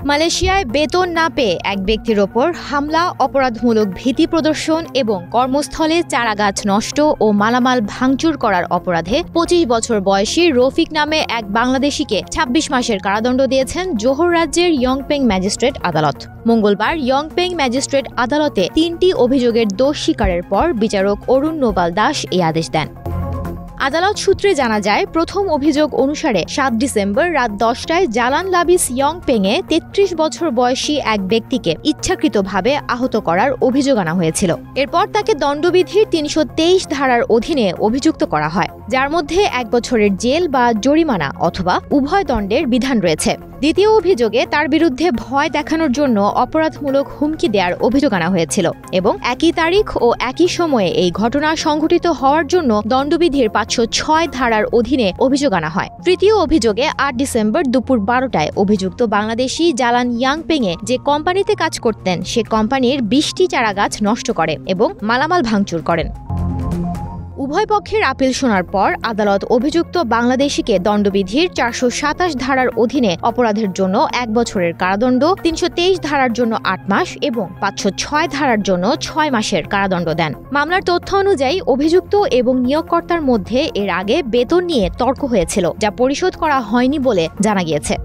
মালয়েশিয়ায় বেতন না পেয়ে এক ব্যক্তির ওপর হামলা, অপরাধমূলক ভীতি প্রদর্শন এবং কর্মস্থলে চারাগাছ নষ্ট ও মালামাল ভাঙচুর করার অপরাধে ২৫ বছর বয়সী রফিক নামে এক বাংলাদেশিকে ২৬ মাসের কারাদণ্ড দিয়েছেন জোহর রাজ্যের ইয়ংপেং ম্যাজিস্ট্রেট আদালত। মঙ্গলবার ইয়ংপেং ম্যাজিস্ট্রেট আদালতে ৩টি অভিযোগের দোষ স্বীকারের পর বিচারক অরুণ নোবাল দাস এই আদেশ দেন। আদালত সূত্রে জানা যায়, প্রথম অভিযোগ অনুসারে ৭ ডিসেম্বর রাত ১০টায় জালান লাবিস ইয়ংপেংয়ে ৩৩ বছর বয়সী এক ব্যক্তিকে ইচ্ছাকৃতভাবে আহত করার অভিযোগ আনা হয়েছিল। এরপর তাকে দণ্ডবিধির ৩২৩ ধারার অধীনে অভিযুক্ত করা হয়, যার মধ্যে ১ বছরের জেল বা জরিমানা অথবা উভয় দণ্ডের বিধান রয়েছে। দ্বিতীয় অভিযোগে তার বিরুদ্ধে ভয় দেখানোর জন্য অপরাধমূলক হুমকি দেওয়ার অভিযোগ আনা হয়েছিল এবং একই তারিখ ও একই সময়ে এই ঘটনা সংঘটিত হওয়ার জন্য দণ্ডবিধির ৫০৬ ধারার অধীনে অভিযোগ আনা হয়। তৃতীয় অভিযোগে ৮ ডিসেম্বর দুপুর ১২টায় অভিযুক্ত বাংলাদেশি জালান ইয়াংপেংয়ে যে কোম্পানিতে কাজ করতেন সে কোম্পানির ২০টি চারাগাছ নষ্ট করে এবং মালামাল ভাঙচুর করেন। উভয় পক্ষের আপিল শোনার পর আদালত অভিযুক্ত বাংলাদেশিকে দণ্ডবিধির ৪২৭ ধারার অধীনে অপরাধের জন্য ১ বছরের কারাদণ্ড, ৩২৩ ধারার জন্য ৮ মাস এবং ৫০৬ ধারার জন্য ৬ মাসের কারাদণ্ড দেন। মামলার তথ্য অনুযায়ী অভিযুক্ত এবং নিয়োগকর্তার মধ্যে এর আগে বেতন নিয়ে তর্ক হয়েছিল, যা পরিশোধ করা হয়নি বলে জানা গিয়েছে।